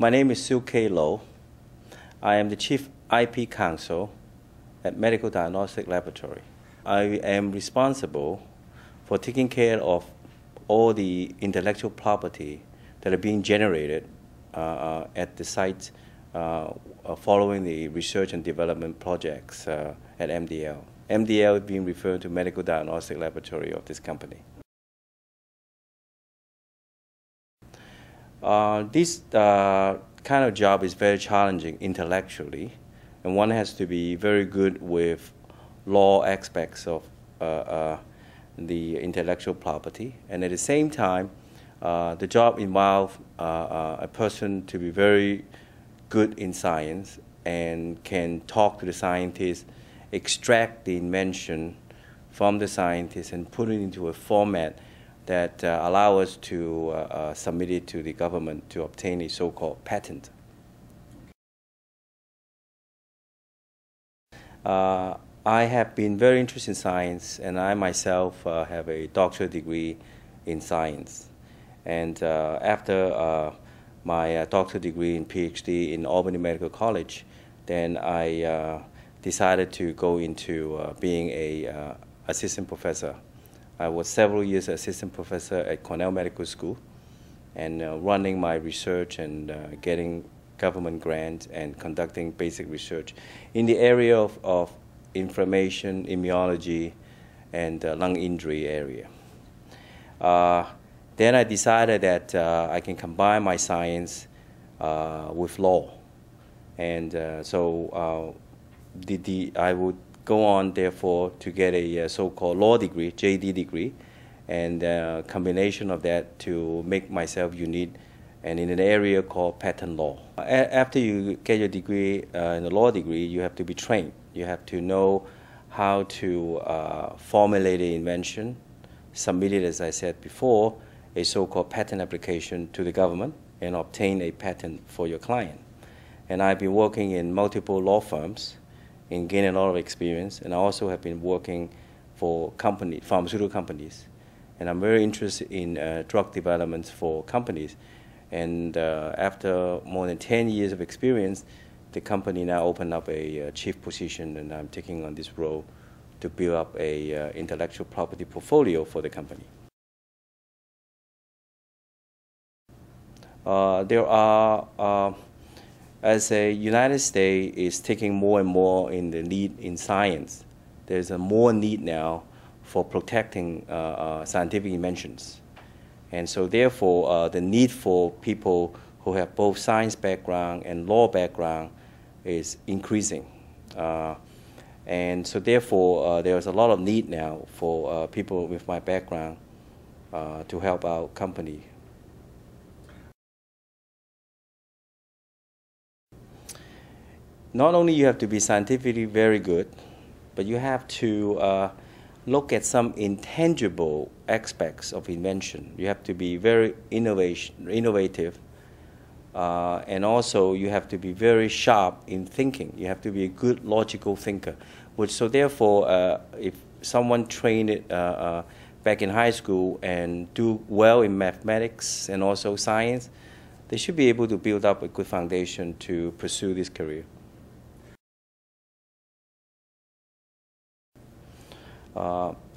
My name is Siu K. Lo. I am the Chief IP Counsel at Medical Diagnostic Laboratory. I am responsible for taking care of all the intellectual property that are being generated at the site following the research and development projects at MDL. MDL is being referred to Medical Diagnostic Laboratory of this company. This kind of job is very challenging intellectually, and one has to be very good with law aspects of the intellectual property. And at the same time, the job involves a person to be very good in science and can talk to the scientists, extract the invention from the scientists and put it into a format that allow us to submit it to the government to obtain a so-called patent. I have been very interested in science, and I myself have a doctorate degree in science. And after my doctorate degree in PhD in Albany Medical College, then I decided to go into being a assistant professor. I was several years assistant professor at Cornell Medical School and running my research and getting government grants and conducting basic research in the area of inflammation, immunology, and lung injury area. Then I decided that I can combine my science with law. And so I would go on, therefore, to get a so-called law degree, JD degree, and a combination of that to make myself unique and in an area called patent law. After you get your degree in the law degree, you have to be trained. You have to know how to formulate an invention, submit it, as I said before, a so-called patent application to the government, and obtain a patent for your client. And I've been working in multiple law firms and gaining a lot of experience, and I also have been working for pharmaceutical companies. And I'm very interested in drug development for companies. And after more than 10 years of experience, the company now opened up a chief position, and I'm taking on this role to build up a intellectual property portfolio for the company. There are, as the United States is taking more and more in the lead in science, there's a more need now for protecting scientific inventions. And so therefore, the need for people who have both science background and law background is increasing. And so therefore, there's a lot of need now for people with my background to help our company. Not only you have to be scientifically very good, but you have to look at some intangible aspects of invention. You have to be very innovative, and also you have to be very sharp in thinking. You have to be a good logical thinker. So therefore, if someone trained back in high school and do well in mathematics and also science, they should be able to build up a good foundation to pursue this career.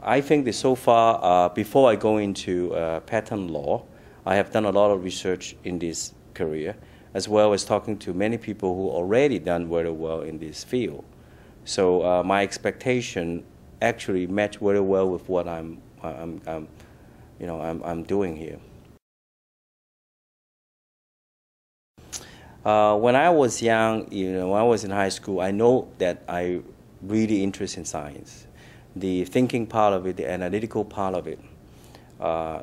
I think that so far, before I go into patent law, I have done a lot of research in this career, as well as talking to many people who already done very well in this field. So my expectation actually match very well with what I'm doing here. When I was young, when I was in high school, I know that I really interested in science. The thinking part of it, the analytical part of it.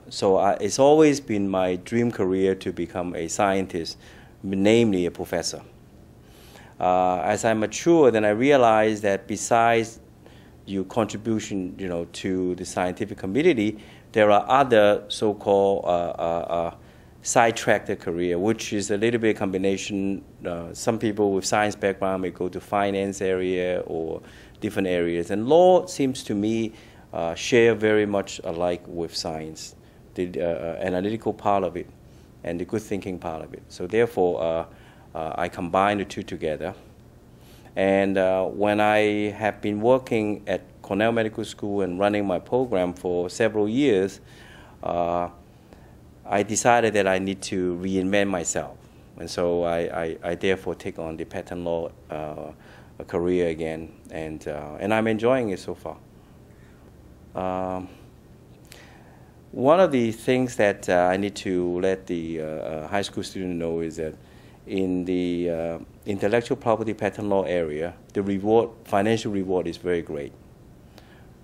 So it's always been my dream career to become a scientist, namely a professor. As I mature, then I realized that besides your contribution, to the scientific community, there are other so-called sidetracked career, which is a little bit a combination. Some people with science background may go to finance area or different areas. And law seems to me share very much alike with science, the analytical part of it. and the good thinking part of it. So therefore, I combine the two together. And when I have been working at Cornell Medical School and running my program for several years, I decided that I need to reinvent myself. And so I therefore take on the patent law career again, and I'm enjoying it so far. One of the things that I need to let the high school student know is that in the intellectual property patent law area, the reward, financial reward, is very great,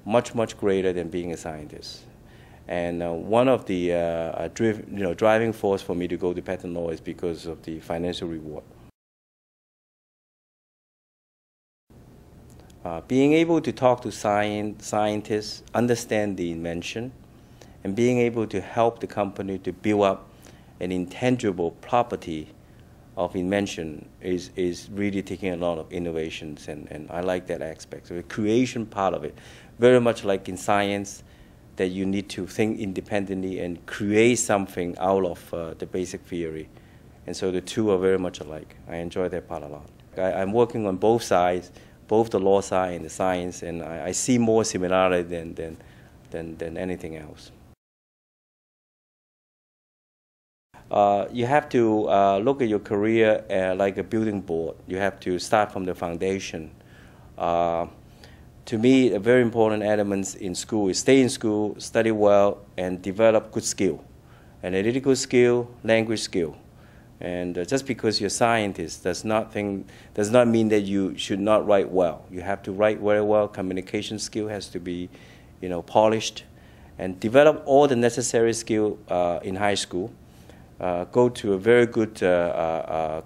much greater than being a scientist. And one of the driving force for me to go to patent law is because of the financial reward. Being able to talk to scientists, understand the invention, and being able to help the company to build up an intangible property of invention is really taking a lot of innovations, and I like that aspect. So the creation part of it, very much like in science, that you need to think independently and create something out of the basic theory. And so the two are very much alike. I enjoy that part a lot. I'm working on both sides, both the law side and the science, and I see more similarity than anything else. You have to look at your career like a building board. You have to start from the foundation. To me, a very important element in school is stay in school, study well, and develop good skill, analytical skill, language skill. And just because you're a scientist does not mean that you should not write well. You have to write very well. Communication skill has to be, polished, and develop all the necessary skill in high school. Go to a very good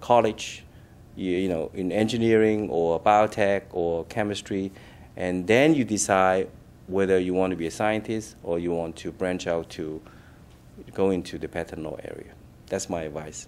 college, in engineering or biotech or chemistry, and then you decide whether you want to be a scientist or you want to branch out to go into the patent law area. That's my advice.